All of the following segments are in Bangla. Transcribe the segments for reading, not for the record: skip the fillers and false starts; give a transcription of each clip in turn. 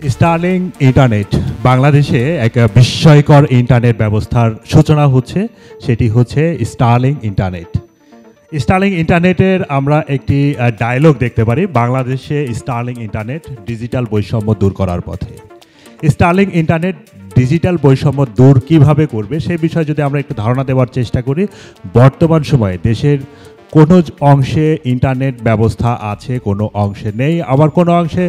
স্টারলিং ইন্টারনেট বাংলাদেশে এক বিস্ময়কর ইন্টারনেট ব্যবস্থার সূচনা হচ্ছে, সেটি হচ্ছে স্টারলিং ইন্টারনেট। স্টারলিং ইন্টারনেটের আমরা একটি ডায়লগ দেখতে পারি, বাংলাদেশে স্টারলিং ইন্টারনেট ডিজিটাল বৈষম্য দূর করার পথে। স্টারলিং ইন্টারনেট ডিজিটাল বৈষম্য দূর কিভাবে করবে সেই বিষয়ে যদি আমরা একটু ধারণা দেওয়ার চেষ্টা করি, বর্তমান সময়ে দেশের কোনো অংশে ইন্টারনেট ব্যবস্থা আছে, কোনো অংশে নেই, আবার কোনো অংশে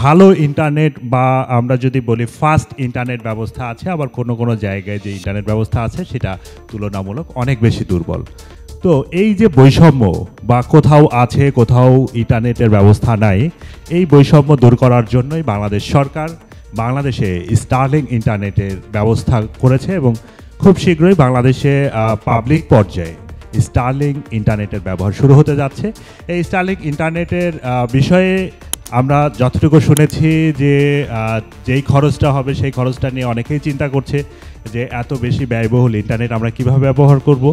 ভালো ইন্টারনেট বা আমরা যদি বলি ফাস্ট ইন্টারনেট ব্যবস্থা আছে, আবার কোনো কোনো জায়গায় যে ইন্টারনেট ব্যবস্থা আছে সেটা তুলনামূলক অনেক বেশি দুর্বল। তো এই যে বৈষম্য বা কোথাও আছে কোথাও ইন্টারনেটের ব্যবস্থা নাই, এই বৈষম্য দূর করার জন্যই বাংলাদেশ সরকার বাংলাদেশে স্টারলিং ইন্টারনেটের ব্যবস্থা করেছে এবং খুব শীঘ্রই বাংলাদেশে পাবলিক পর্যায়ে স্টারলিং ইন্টারনেটের ব্যবহার শুরু হতে যাচ্ছে। এই স্টারলিং ইন্টারনেটের বিষয়ে আমরা যতটুকু শুনেছি যে যেই খরচটা হবে সেই খরচটা নিয়ে অনেকেই চিন্তা করছে যে এত বেশি ব্যয়বহুল ইন্টারনেট আমরা কিভাবে ব্যবহার করব,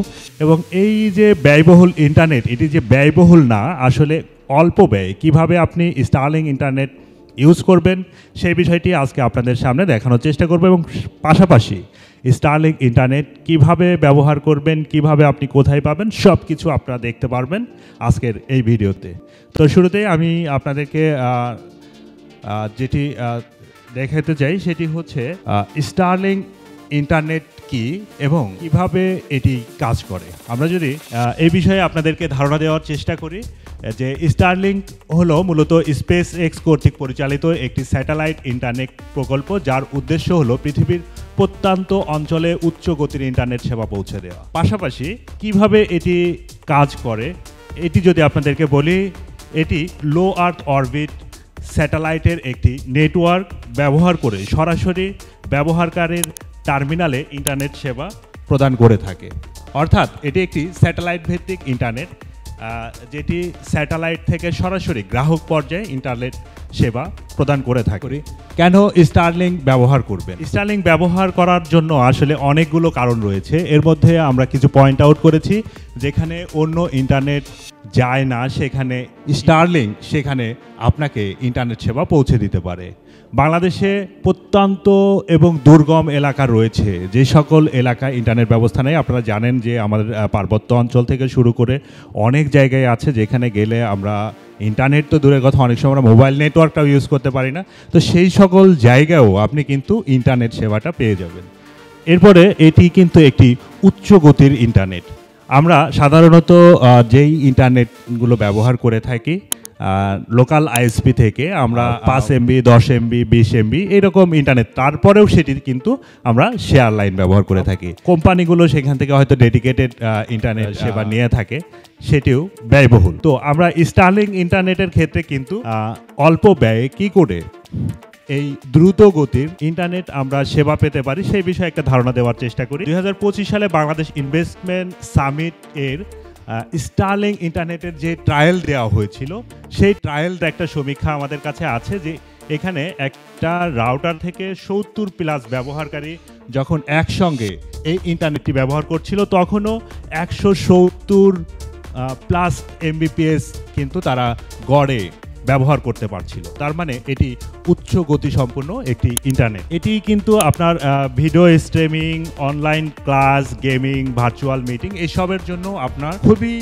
এবং এই যে ব্যয়বহুল ইন্টারনেট এটি যে ব্যয়বহুল না, আসলে অল্প ব্যয় কিভাবে আপনি স্টারলিং ইন্টারনেট ইউজ করবেন সেই বিষয়টি আজকে আপনাদের সামনে দেখানোর চেষ্টা করব, এবং পাশাপাশি স্টারলিং ইন্টারনেট কিভাবে ব্যবহার করবেন, কিভাবে আপনি কোথায় পাবেন, সব কিছু আপনারা দেখতে পারবেন আজকের এই ভিডিওতে। তো শুরুতেই আমি আপনাদেরকে যেটি দেখাতে চাই সেটি হচ্ছে স্টারলিং ইন্টারনেট কি এবং কিভাবে এটি কাজ করে। আমরা যদি এই বিষয়ে আপনাদেরকে ধারণা দেওয়ার চেষ্টা করি যে স্টারলিংক হলো মূলত স্পেস এক্স কর্তৃক পরিচালিত একটি স্যাটেলাইট ইন্টারনেট প্রকল্প, যার উদ্দেশ্য হলো পৃথিবীর প্রত্যন্ত অঞ্চলে উচ্চ গতির ইন্টারনেট সেবা পৌঁছে দেওয়া। পাশাপাশি কিভাবে এটি কাজ করে এটি যদি আপনাদেরকে বলি, এটি লো আর্থ অরবিট স্যাটেলাইটের একটি নেটওয়ার্ক ব্যবহার করে সরাসরি ব্যবহারকারীর টার্মিনালে ইন্টারনেট সেবা প্রদান করে থাকে। অর্থাৎ এটি একটি স্যাটেলাইট ভিত্তিক ইন্টারনেট, যেটি স্যাটেলাইট থেকে সরাসরি গ্রাহক পর্যায়ে ইন্টারনেট সেবা প্রদান করে থাকে। কেন স্টারলিং ব্যবহার করবেন? স্টারলিং ব্যবহার করার জন্য আসলে অনেকগুলো কারণ রয়েছে। এর মধ্যে আমরা কিছু পয়েন্ট আউট করেছি, যেখানে অন্য ইন্টারনেট যায় না সেখানে স্টারলিং সেখানে আপনাকে ইন্টারনেট সেবা পৌঁছে দিতে পারে। বাংলাদেশে প্রত্যন্ত এবং দুর্গম এলাকা রয়েছে, যে সকল এলাকায় ইন্টারনেট ব্যবস্থা নেই। আপনারা জানেন যে আমাদের পার্বত্য অঞ্চল থেকে শুরু করে অনেক জায়গায় আছে যেখানে গেলে আমরা ইন্টারনেট তো দূরের কথা, অনেক সময় আমরা মোবাইল নেটওয়ার্কটাও ইউজ করতে পারি না। তো সেই সকল জায়গায়ও আপনি কিন্তু ইন্টারনেট সেবাটা পেয়ে যাবেন। এরপরে এটি কিন্তু একটি উচ্চ গতির ইন্টারনেট। আমরা সাধারণত যেই ইন্টারনেটগুলো ব্যবহার করে থাকি লোকাল আইএসপি থেকে আমরা 5 MB 10 MB 20 MB এরকম ইন্টারনেট, তারপরেও সেটি কিন্তু আমরা শেয়ার লাইন ব্যবহার করে থাকি। কোম্পানিগুলো সেখান থেকে হয়তো ডেডিকেটেড ইন্টারনেট সেবা নিয়ে থাকে, সেটিও ব্যয়বহুল। তো আমরা স্টারলিং ইন্টারনেটের ক্ষেত্রে কিন্তু অল্প ব্যয়ে কি করে এই দ্রুত গতির ইন্টারনেট আমরা সেবা পেতে পারি সেই বিষয়ে একটা ধারণা দেওয়ার চেষ্টা করি। 2025 সালে বাংলাদেশ ইনভেস্টমেন্ট সামিট এর স্টারলিং ইন্টারনেটের যে ট্রায়াল দেওয়া হয়েছিল সেই ট্রায়ালটা একটা সমীক্ষা আমাদের কাছে আছে, যে এখানে একটা রাউটার থেকে 70+ ব্যবহারকারী যখন একসঙ্গে এই ইন্টারনেটটি ব্যবহার করছিল, তখনও 170+ Mbps কিন্তু তারা গড়ে ব্যবহার করতে পারছিল। তার মানে এটি উচ্চ গতি সম্পন্ন একটি ইন্টারনেট। এটি কিন্তু আপনার video streaming, online class, gaming, virtual meeting এসবের জন্য আপনার খুবই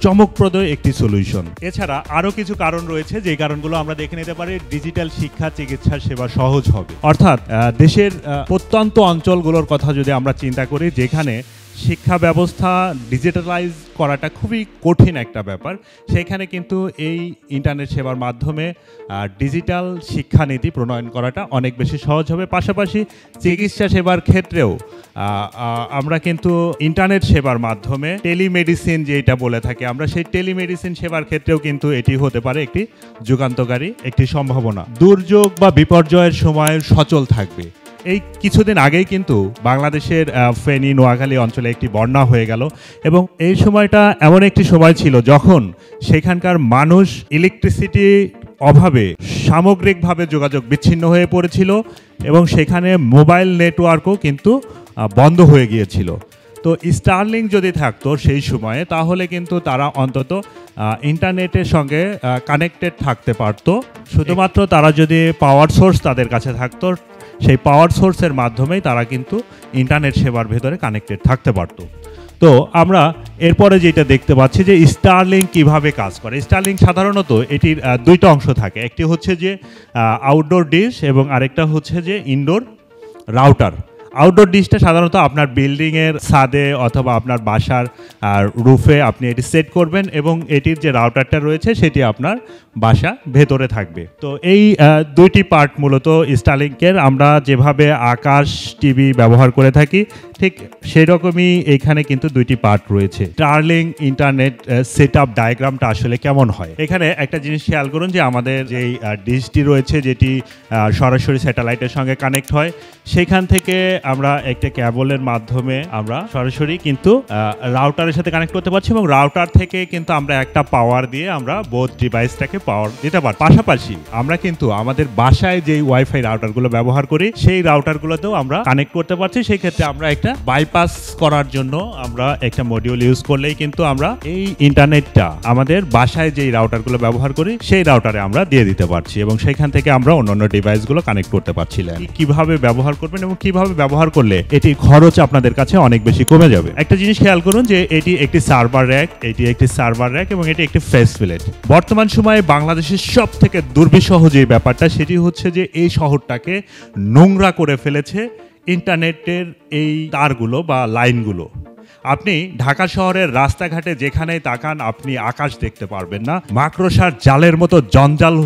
চমকপ্রদ একটি সলিউশন। এছাড়া আরও কিছু কারণ রয়েছে, যে কারণগুলো আমরা দেখে নিতে পারি। ডিজিটাল শিক্ষা, চিকিৎসা সেবা সহজ হবে। অর্থাৎ দেশের প্রত্যন্ত অঞ্চলগুলোর কথা যদি আমরা চিন্তা করি, যেখানে শিক্ষা ব্যবস্থা ডিজিটালাইজ করাটা খুবই কঠিন একটা ব্যাপার, সেখানে কিন্তু এই ইন্টারনেট সেবার মাধ্যমে ডিজিটাল শিক্ষানীতি প্রণয়ন করাটা অনেক বেশি সহজ হবে। পাশাপাশি চিকিৎসা সেবার ক্ষেত্রেও আমরা কিন্তু ইন্টারনেট সেবার মাধ্যমে টেলিমেডিসিন যেটা বলে থাকি আমরা, সেই টেলিমেডিসিন সেবার ক্ষেত্রেও কিন্তু এটি হতে পারে একটি যুগান্তকারী একটি সম্ভাবনা। দুর্যোগ বা বিপর্যয়ের সময় সচল থাকবে। এই কিছুদিন আগেই কিন্তু বাংলাদেশের ফেনী, নোয়াখালী অঞ্চলে একটি বন্যা হয়ে গেল, এবং এই সময়টা এমন একটি সময় ছিল যখন সেখানকার মানুষ ইলেকট্রিসিটি অভাবে সামগ্রিকভাবে যোগাযোগ বিচ্ছিন্ন হয়ে পড়েছিল, এবং সেখানে মোবাইল নেটওয়ার্কও কিন্তু বন্ধ হয়ে গিয়েছিল। তো স্টারলিংক যদি থাকতো সেই সময়ে তাহলে কিন্তু তারা অন্তত ইন্টারনেটের সঙ্গে কানেক্টেড থাকতে পারতো। শুধুমাত্র তারা যদি পাওয়ার সোর্স তাদের কাছে থাকতো, সেই পাওয়ার সোর্সের মাধ্যমেই তারা কিন্তু ইন্টারনেট সেবার ভেতরে কানেক্টেড থাকতে পারতো। তো আমরা এরপরে যেটা দেখতে পাচ্ছি যে স্টারলিংক কিভাবে কাজ করে। স্টারলিংক সাধারণত এটির দুইটা অংশ থাকে, একটি হচ্ছে যে আউটডোর ডিশ এবং আরেকটা হচ্ছে যে ইনডোর রাউটার। আউটডোর ডিশটা সাধারণত আপনার বিল্ডিংয়ের ছাদে অথবা আপনার বাসার রুফে আপনি এটি সেট করবেন এবং এটির যে রাউটারটা রয়েছে সেটি আপনার বাসা ভেতরে থাকবে। তো এই দুইটি পার্ট মূলত স্টারলিংকের। আমরা যেভাবে আকাশ টিভি ব্যবহার করে থাকি ঠিক সেরকমই এখানে কিন্তু দুইটি পার্ট রয়েছে। স্টারলিংক ইন্টারনেট সেট আপ ডায়াগ্রামটা আসলে কেমন হয়, এখানে একটা জিনিস খেয়াল করুন যে আমাদের যেই ডিশটি রয়েছে যেটি সরাসরি স্যাটেলাইটের সঙ্গে কানেক্ট হয়, সেখান থেকে আমরা একটা কেবলের মাধ্যমে আমরা সরাসরি কিন্তু রাউটারের সাথে কানেক্ট করতে পারছি এবং রাউটার থেকে কিন্তু আমরা একটা পাওয়ার দিয়ে আমরা বোথ ডিভাইসটাকে পাওয়ার দিতে পারি। পাশাপাশি আমরা কিন্তু আমাদের বাসায় যেই ওয়াইফাই রাউটারগুলো ব্যবহার করি সেই রাউটারগুলোতেও আমরা কানেক্ট করতে পারছি। সেই ক্ষেত্রে আমরা একটা বাইপাস করার জন্য আমরা একটা মডিউল ইউজ করলেই কিন্তু আমরা এই ইন্টারনেটটা আমাদের বাসায় যেই রাউটারগুলো ব্যবহার করি সেই রাউটারে আমরা দিয়ে দিতে পারছি এবং সেখান থেকে আমরা অন্যান্য ডিভাইসগুলো কানেক্ট করতে পারছিলাম। কিভাবে ব্যবহার করবেন এবং কিভাবে ব্যবহার করলে এটির খরচ আপনাদের কাছে অনেক বেশি কমে যাবে। একটা জিনিস খেয়াল করুন যে এটি একটি সার্ভার র্যাক, এটি একটি সার্ভার র্যাক এবং এটি একটি ফেস প্লেট। বর্তমান সময়ে বাংলাদেশের সব থেকে দুর্বিষহ যে ব্যাপারটা সেটি হচ্ছে যে এই শহরটাকে নোংরা করে ফেলেছে ইন্টারনেটের এই তারগুলো বা লাইনগুলো। আপনি ঢাকা শহরের রাস্তাঘাটে যেখানেই তাকান আপনি আকাশ দেখতে পারবেন না, মাকড়সার জালের মতো জঞ্জাল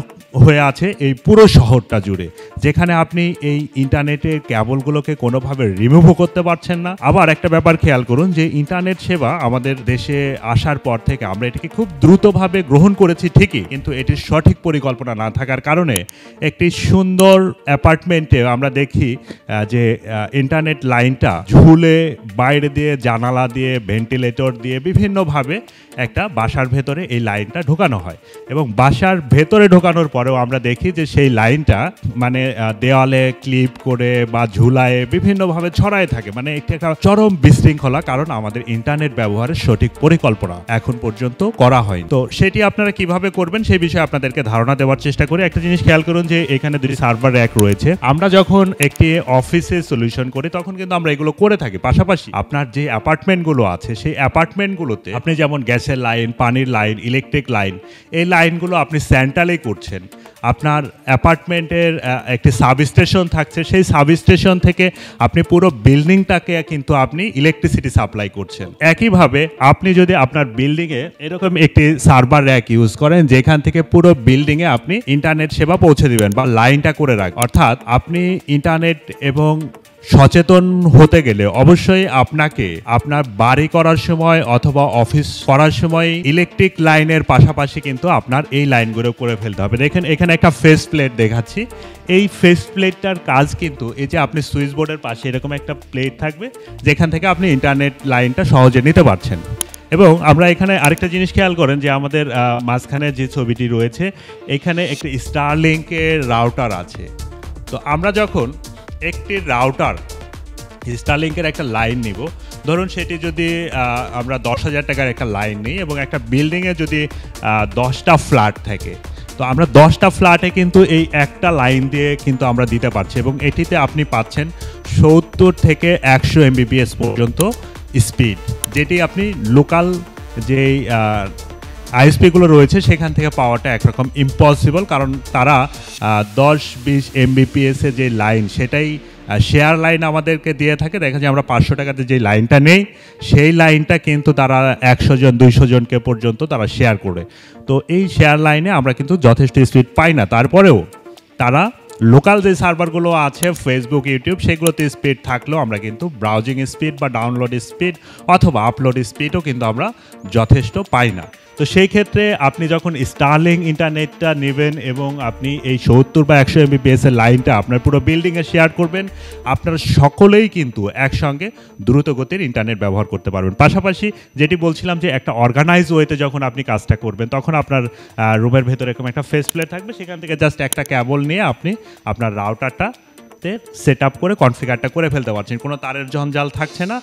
হয়ে আছে এই পুরো শহরটা জুড়ে, যেখানে আপনি এই ইন্টারনেটের কেবলগুলোকে কোনোভাবে রিমুভও করতে পারছেন না। আবার একটা ব্যাপার খেয়াল করুন যে ইন্টারনেট সেবা আমাদের দেশে আসার পর থেকে আমরা এটিকে খুব দ্রুতভাবে গ্রহণ করেছি ঠিকই, কিন্তু এটির সঠিক পরিকল্পনা না থাকার কারণে একটি সুন্দর অ্যাপার্টমেন্টে আমরা দেখি যে ইন্টারনেট লাইনটা ঝুলে বাইরে দিয়ে জানালা দিয়ে ভেন্টিলেটর দিয়ে বিভিন্নভাবে একটা বাসার ভেতরে এই লাইনটা ঢোকানো হয় এবং বাসার ভেতরে ঢোকানোর পরেও আমরা দেখি যে সেই লাইনটা মানে দেওয়ালে ক্লিপ করে বা ঝুলায় বিভিন্নভাবে ছড়ায় থাকে। মানে একটা চরম বিশৃঙ্খলা, কারণ আমাদের ইন্টারনেট ব্যবহারের সঠিক পরিকল্পনা এখন পর্যন্ত করা হয়নি। তো সেটি আপনারা কিভাবে করবেন সেই বিষয়ে আপনাদেরকে ধারণা দেওয়ার চেষ্টা করি। একটা জিনিস খেয়াল করুন যে এখানে দুটি সার্ভার র্যাক রয়েছে। আমরা যখন একটি অফিসে সলিউশন করি তখন কিন্তু আমরা এগুলো করে থাকি। পাশাপাশি আপনার যে অ্যাপার্টমেন্টগুলো আছে সেই অ্যাপার্টমেন্টগুলোতে আপনি যেমন গ্যাসের লাইন, পানির লাইন, ইলেকট্রিক লাইন, এই লাইনগুলো আপনি সেন্ট্রালেই করছেন। আপনার অ্যাপার্টমেন্টের একটি সাবস্টেশন থাকছে, সেই সাবস্টেশন থেকে আপনি পুরো বিল্ডিংটাকে কিন্তু আপনি ইলেকট্রিসিটি সাপ্লাই করছেন। একইভাবে আপনি যদি আপনার বিল্ডিংয়ে এরকম একটি সার্ভার র্যাক ইউজ করেন যেখান থেকে পুরো বিল্ডিংয়ে আপনি ইন্টারনেট সেবা পৌঁছে দিবেন বা লাইনটা করে রাখবেন, অর্থাৎ আপনি ইন্টারনেট এবং সচেতন হতে গেলে অবশ্যই আপনাকে আপনার বাড়ি করার সময় অথবা অফিস করার সময় ইলেকট্রিক লাইনের পাশাপাশি কিন্তু আপনার এই লাইনগুলো করে ফেলতে হবে। দেখেন এখানে একটা ফেস প্লেট দেখাচ্ছি। এই ফেস প্লেটটার কাজ কিন্তু এই যে আপনি সুইচ বোর্ডের পাশে এরকম একটা প্লেট থাকবে যেখান থেকে আপনি ইন্টারনেট লাইনটা সহজে নিতে পারছেন। এবং আমরা এখানে আরেকটা জিনিস খেয়াল করেন যে আমাদের মাঝখানে যে ছবিটি রয়েছে এখানে একটি স্টারলিংকের রাউটার আছে। তো আমরা যখন একটি রাউটার স্টারলিংকের একটা লাইন নিব, ধরুন সেটি যদি আমরা 10,000 টাকার একটা লাইন নিই এবং একটা বিল্ডিংয়ে যদি 10টা ফ্ল্যাট থাকে, তো আমরা 10টা ফ্ল্যাটে কিন্তু এই একটা লাইন দিয়ে কিন্তু আমরা দিতে পারছি এবং এটিতে আপনি পাচ্ছেন 70 থেকে 100 MBPS পর্যন্ত স্পিড, যেটি আপনি লোকাল যেই আইএসপিগুলো রয়েছে সেখান থেকে পাওয়াটা একরকম ইম্পসিবল, কারণ তারা 10-20 MBPS এর যে লাইন সেটাই শেয়ার লাইন আমাদেরকে দিয়ে থাকে। দেখা যায় আমরা 500 টাকাতে যে লাইনটা নেই সেই লাইনটা কিন্তু তারা 100 জন 200 জনকে পর্যন্ত তারা শেয়ার করে। তো এই শেয়ার লাইনে আমরা কিন্তু যথেষ্ট স্পিড পাই না। তারপরেও তারা লোকাল যে সার্ভারগুলো আছে ফেসবুক, ইউটিউব, সেগুলোতে স্পিড থাকলেও আমরা কিন্তু ব্রাউজিং স্পিড বা ডাউনলোড স্পিড অথবা আপলোড স্পিডও কিন্তু আমরা যথেষ্ট পাই না। তো সেই ক্ষেত্রে আপনি যখন স্টারলিংক ইন্টারনেটটা নেবেন এবং আপনি এই 70 বা 100 MBPS এর লাইনটা আপনার পুরো বিল্ডিংয়ে শেয়ার করবেন, আপনারা সকলেই কিন্তু একসঙ্গে দ্রুত গতির ইন্টারনেট ব্যবহার করতে পারবেন। পাশাপাশি যেটি বলছিলাম যে একটা অর্গানাইজ ওয়েতে যখন আপনি কাজটা করবেন তখন আপনার রুমের ভেতরে এরকম একটা ফেস প্লেট থাকবে, সেখান থেকে জাস্ট একটা কেবল নিয়ে আপনি আপনার রাউটারটা সেট আপ করে কনফিগারটা করে ফেলতে পারছেন, কোনো তারের জঞ্জাল থাকছে না।